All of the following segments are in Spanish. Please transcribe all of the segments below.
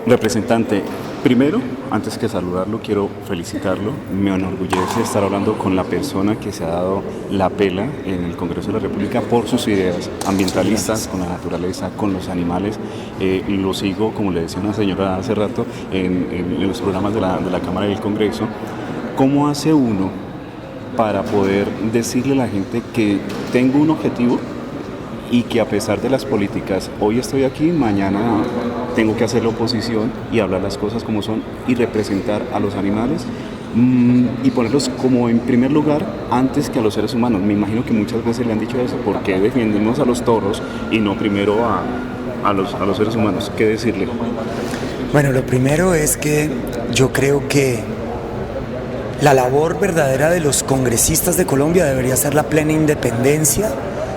Representante, primero, antes que saludarlo, quiero felicitarlo. Me enorgullece estar hablando con la persona que se ha dado la pela en el Congreso de la República por sus ideas ambientalistas, con la naturaleza, con los animales. Lo sigo, como le decía una señora hace rato, en los programas de la Cámara y del Congreso. ¿Cómo hace uno para poder decirle a la gente que tengo un objetivo y que a pesar de las políticas, hoy estoy aquí, mañana tengo que hacer la oposición y hablar las cosas como son y representar a los animales y ponerlos como en primer lugar antes que a los seres humanos? Me imagino que muchas veces le han dicho eso, ¿por qué defendemos a los toros y no primero a los seres humanos? ¿Qué decirle? Bueno, lo primero es que yo creo que la labor verdadera de los congresistas de Colombia debería ser la plena independencia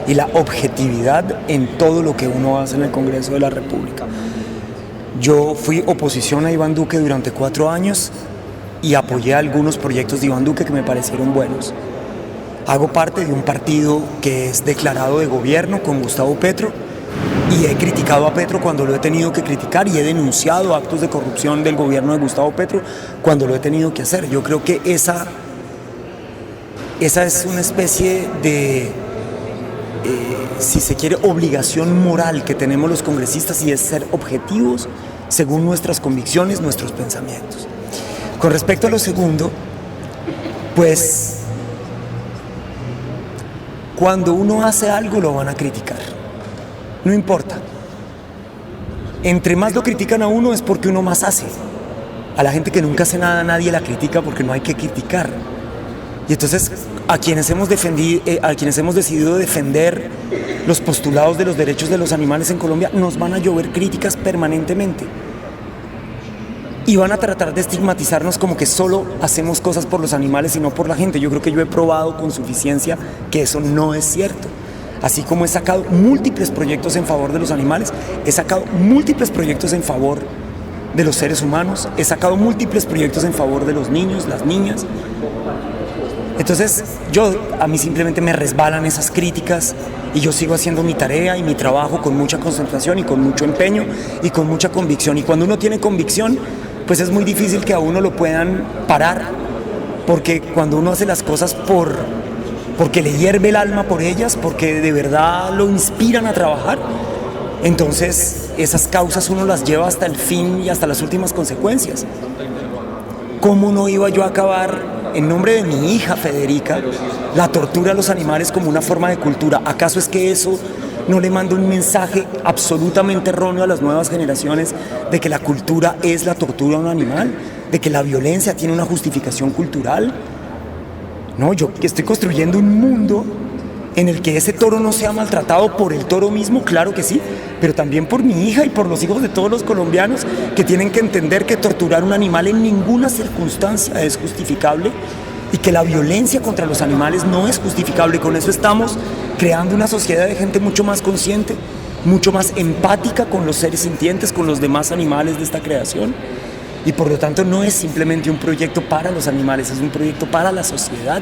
y la objetividad en todo lo que uno hace en el Congreso de la República. Yo fui oposición a Iván Duque durante 4 años y apoyé algunos proyectos de Iván Duque que me parecieron buenos. Hago parte de un partido que es declarado de gobierno con Gustavo Petro y he criticado a Petro cuando lo he tenido que criticar y he denunciado actos de corrupción del gobierno de Gustavo Petro cuando lo he tenido que hacer. Yo creo que esa es una especie de si se quiere, obligación moral que tenemos los congresistas, y es ser objetivos según nuestras convicciones, nuestros pensamientos. Con respecto a lo segundo, pues cuando uno hace algo lo van a criticar, no importa. Entre más lo critican a uno es porque uno más hace. A la gente que nunca hace nada nadie la critica porque no hay que criticar. Y entonces a quienes hemos decidido defender los postulados de los derechos de los animales en Colombia, nos van a llover críticas permanentemente. Y van a tratar de estigmatizarnos como que solo hacemos cosas por los animales y no por la gente. Yo creo que yo he probado con suficiencia que eso no es cierto. Así como he sacado múltiples proyectos en favor de los animales, he sacado múltiples proyectos en favor de los seres humanos, he sacado múltiples proyectos en favor de los niños, las niñas. Entonces, a mí simplemente me resbalan esas críticas y yo sigo haciendo mi tarea y mi trabajo con mucha concentración y con mucho empeño y con mucha convicción. Y cuando uno tiene convicción, pues es muy difícil que a uno lo puedan parar, porque cuando uno hace las cosas porque le hierve el alma por ellas, porque de verdad lo inspiran a trabajar, entonces esas causas uno las lleva hasta el fin y hasta las últimas consecuencias. ¿Cómo no iba yo a acabar, en nombre de mi hija Federica, la tortura a los animales como una forma de cultura? ¿Acaso es que eso no le manda un mensaje absolutamente erróneo a las nuevas generaciones de que la cultura es la tortura a un animal? ¿De que la violencia tiene una justificación cultural? No, yo estoy construyendo un mundo en el que ese toro no sea maltratado por el toro mismo, claro que sí, pero también por mi hija y por los hijos de todos los colombianos, que tienen que entender que torturar un animal en ninguna circunstancia es justificable y que la violencia contra los animales no es justificable. Con eso estamos creando una sociedad de gente mucho más consciente, mucho más empática con los seres sintientes, con los demás animales de esta creación, y por lo tanto no es simplemente un proyecto para los animales, es un proyecto para la sociedad.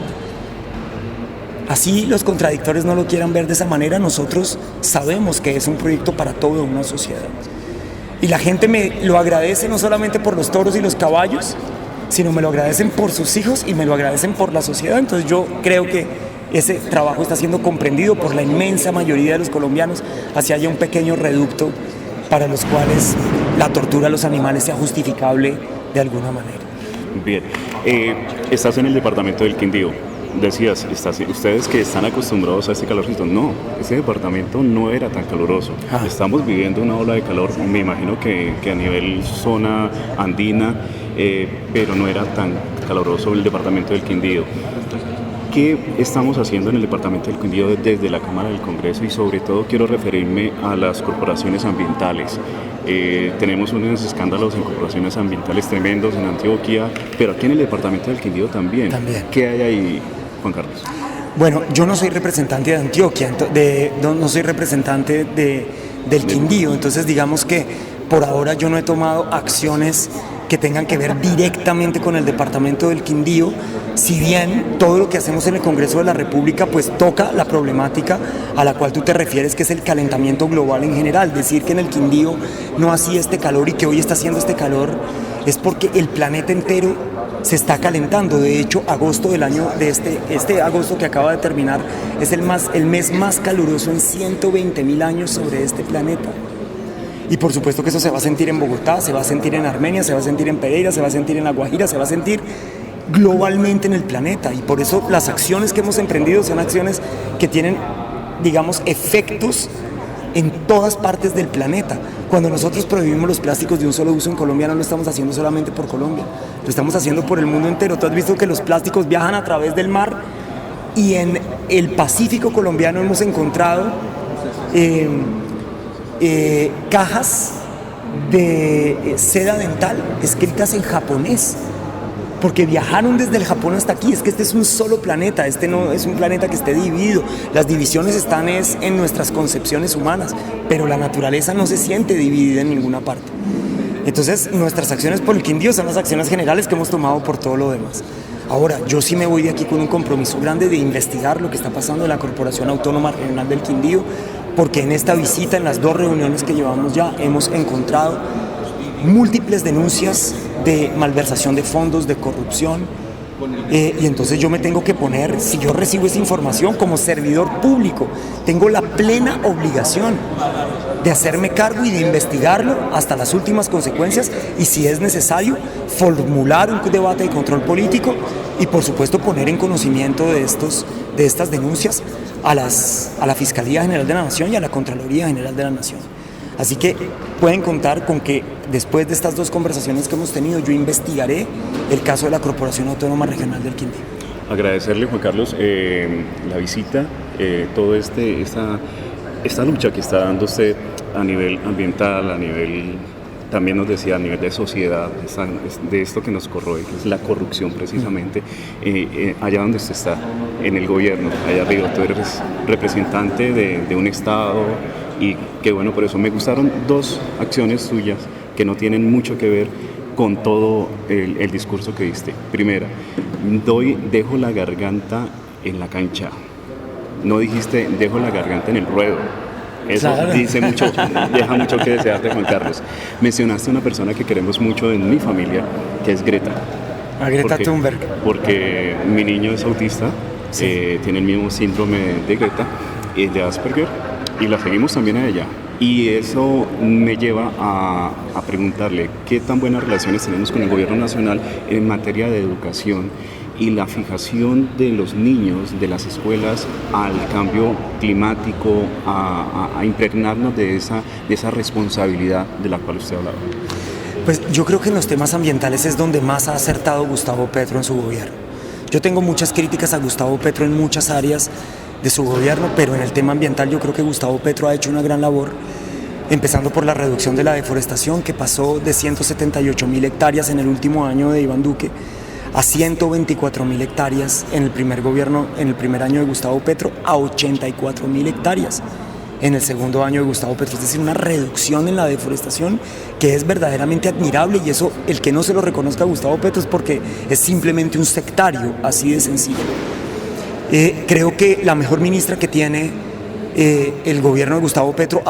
Así los contradictores no lo quieran ver de esa manera, nosotros sabemos que es un proyecto para toda una sociedad. Y la gente me lo agradece no solamente por los toros y los caballos, sino me lo agradecen por sus hijos y me lo agradecen por la sociedad. Entonces yo creo que ese trabajo está siendo comprendido por la inmensa mayoría de los colombianos, así haya un pequeño reducto para los cuales la tortura a los animales sea justificable de alguna manera. Bien, estás en el departamento del Quindío. Decías, ustedes que están acostumbrados a este calorcito, no, ese departamento no era tan caluroso. Estamos viviendo una ola de calor, me imagino que a nivel zona andina, pero no era tan caluroso el departamento del Quindío. ¿Qué estamos haciendo en el departamento del Quindío desde la Cámara del Congreso? Y sobre todo quiero referirme a las corporaciones ambientales. Tenemos unos escándalos en corporaciones ambientales tremendos en Antioquia, pero aquí en el departamento del Quindío también. ¿Qué hay ahí, Juan Carlos? Bueno, yo no soy representante de Antioquia, no soy representante del Quindío, entonces digamos que por ahora yo no he tomado acciones que tengan que ver directamente con el departamento del Quindío, si bien todo lo que hacemos en el Congreso de la República pues toca la problemática a la cual tú te refieres, que es el calentamiento global en general. Decir que en el Quindío no hacía este calor y que hoy está haciendo este calor es porque el planeta entero se está calentando. De hecho, agosto del año de este agosto que acaba de terminar es el mes más caluroso en 120.000 años sobre este planeta. Y por supuesto que eso se va a sentir en Bogotá, se va a sentir en Armenia, se va a sentir en Pereira, se va a sentir en La Guajira, se va a sentir globalmente en el planeta. Y por eso las acciones que hemos emprendido son acciones que tienen, digamos, efectos en todas partes del planeta. Cuando nosotros prohibimos los plásticos de un solo uso en Colombia, no lo estamos haciendo solamente por Colombia, lo estamos haciendo por el mundo entero. Tú has visto que los plásticos viajan a través del mar y en el Pacífico colombiano hemos encontrado cajas de seda dental escritas en japonés, porque viajaron desde el Japón hasta aquí. Es que este es un solo planeta, este no es un planeta que esté dividido. Las divisiones están en nuestras concepciones humanas, pero la naturaleza no se siente dividida en ninguna parte. Entonces nuestras acciones por el Quindío son las acciones generales que hemos tomado por todo lo demás. Ahora, yo sí me voy de aquí con un compromiso grande de investigar lo que está pasando en la Corporación Autónoma Regional del Quindío, porque en esta visita, en las 2 reuniones que llevamos ya, hemos encontrado múltiples denuncias de malversación de fondos, de corrupción, y entonces yo me tengo que poner, si yo recibo esa información como servidor público, tengo la plena obligación de hacerme cargo y de investigarlo hasta las últimas consecuencias, y si es necesario, formular un debate de control político y por supuesto poner en conocimiento de estas denuncias a la Fiscalía General de la Nación y a la Contraloría General de la Nación. Así que pueden contar con que después de estas 2 conversaciones que hemos tenido, yo investigaré el caso de la Corporación Autónoma Regional del Quindío. Agradecerle, Juan Carlos, la visita, toda esta lucha que está dando usted a nivel ambiental, a nivel, también nos decía, a nivel de sociedad, de esto que nos corroe, que es la corrupción precisamente, allá donde usted está, en el gobierno, allá arriba. Tú eres representante de un estado, y que bueno, por eso me gustaron 2 acciones suyas que no tienen mucho que ver con todo el discurso que diste. Primera, dejo la garganta en la cancha. No dijiste dejo la garganta en el ruedo. Eso claro. Dice mucho, deja mucho que desear de Juan Carlos. Mencionaste a una persona que queremos mucho en mi familia, que es Greta. A Greta Thunberg. Porque mi niño es autista, sí. Tiene el mismo síndrome de Greta, de Asperger, y la seguimos también a ella. Y eso me lleva a preguntarle qué tan buenas relaciones tenemos con el gobierno nacional en materia de educación y la fijación de los niños de las escuelas al cambio climático, a impregnarnos de esa responsabilidad de la cual usted hablaba. Pues yo creo que en los temas ambientales es donde más ha acertado Gustavo Petro en su gobierno. Yo tengo muchas críticas a Gustavo Petro en muchas áreas de su gobierno, pero en el tema ambiental yo creo que Gustavo Petro ha hecho una gran labor, empezando por la reducción de la deforestación, que pasó de 178.000 hectáreas en el último año de Iván Duque a 124.000 hectáreas en el primer gobierno, en el primer año de Gustavo Petro, a 84.000 hectáreas en el segundo año de Gustavo Petro. Es decir, una reducción en la deforestación que es verdaderamente admirable, y eso, el que no se lo reconozca a Gustavo Petro es porque es simplemente un sectario, así de sencillo. Creo que la mejor ministra que tiene el gobierno de Gustavo Petro,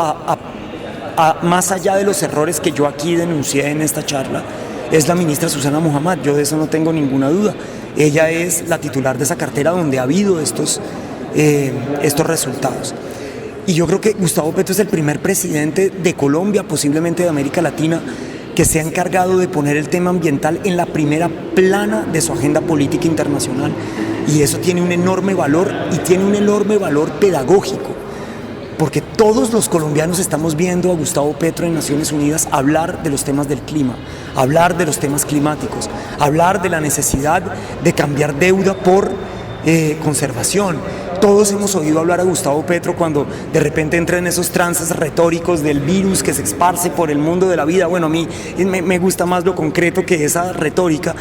más allá de los errores que yo aquí denuncié en esta charla, es la ministra Susana Muhammad. Yo de eso no tengo ninguna duda. Ella es la titular de esa cartera donde ha habido estos resultados. Y yo creo que Gustavo Petro es el primer presidente de Colombia, posiblemente de América Latina, que se ha encargado de poner el tema ambiental en la primera plana de su agenda política internacional. Y eso tiene un enorme valor, y tiene un enorme valor pedagógico, porque todos los colombianos estamos viendo a Gustavo Petro en Naciones Unidas hablar de los temas del clima, hablar de los temas climáticos, hablar de la necesidad de cambiar deuda por conservación. Todos hemos oído hablar a Gustavo Petro cuando de repente entra en esos trances retóricos del virus que se esparce por el mundo de la vida. Bueno, a mí me gusta más lo concreto que esa retórica,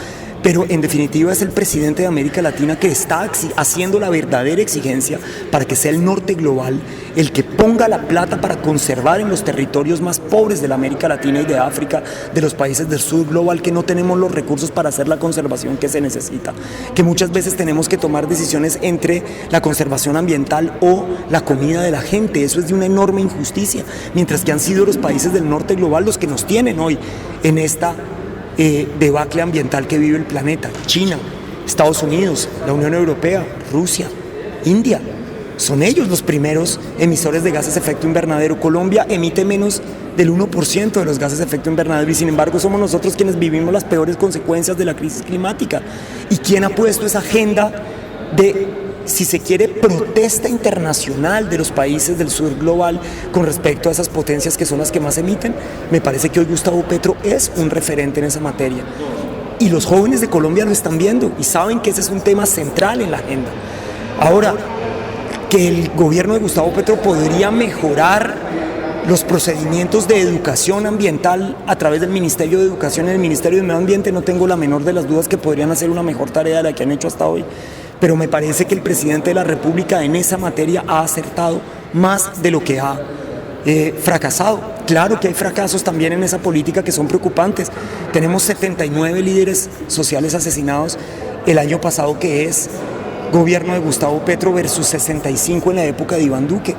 pero en definitiva es el presidente de América Latina que está haciendo la verdadera exigencia para que sea el norte global el que ponga la plata para conservar en los territorios más pobres de la América Latina y de África, de los países del sur global, que no tenemos los recursos para hacer la conservación que se necesita, que muchas veces tenemos que tomar decisiones entre la conservación ambiental o la comida de la gente. Eso es de una enorme injusticia, mientras que han sido los países del norte global los que nos tienen hoy en esta debacle ambiental que vive el planeta. China, Estados Unidos, la Unión Europea, Rusia, India, son ellos los primeros emisores de gases de efecto invernadero. Colombia emite menos del 1% de los gases de efecto invernadero y sin embargo somos nosotros quienes vivimos las peores consecuencias de la crisis climática. ¿Y quién ha puesto esa agenda de, si se quiere, protesta internacional de los países del sur global con respecto a esas potencias que son las que más emiten? Me parece que hoy Gustavo Petro es un referente en esa materia. Y los jóvenes de Colombia lo están viendo y saben que ese es un tema central en la agenda. Ahora, que el gobierno de Gustavo Petro podría mejorar los procedimientos de educación ambiental a través del Ministerio de Educación y el Ministerio de Medio Ambiente, no tengo la menor de las dudas que podrían hacer una mejor tarea de la que han hecho hasta hoy. Pero me parece que el presidente de la República en esa materia ha acertado más de lo que ha fracasado. Claro que hay fracasos también en esa política que son preocupantes. Tenemos 79 líderes sociales asesinados el año pasado, que es gobierno de Gustavo Petro versus 65 en la época de Iván Duque.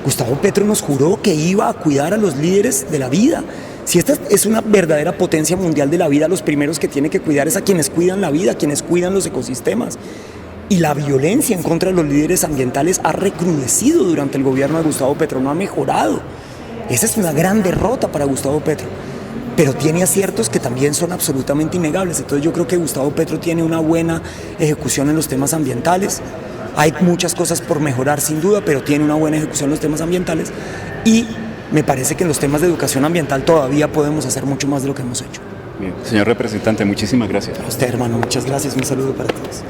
Gustavo Petro nos juró que iba a cuidar a los líderes de la vida. Si esta es una verdadera potencia mundial de la vida, los primeros que tiene que cuidar es a quienes cuidan la vida, a quienes cuidan los ecosistemas. Y la violencia en contra de los líderes ambientales ha recrudecido durante el gobierno de Gustavo Petro, no ha mejorado. Esa es una gran derrota para Gustavo Petro, pero tiene aciertos que también son absolutamente innegables. Entonces yo creo que Gustavo Petro tiene una buena ejecución en los temas ambientales. Hay muchas cosas por mejorar sin duda, pero tiene una buena ejecución en los temas ambientales y me parece que en los temas de educación ambiental todavía podemos hacer mucho más de lo que hemos hecho. Bien, señor representante, muchísimas gracias. A usted, hermano, muchas gracias. Un saludo para todos.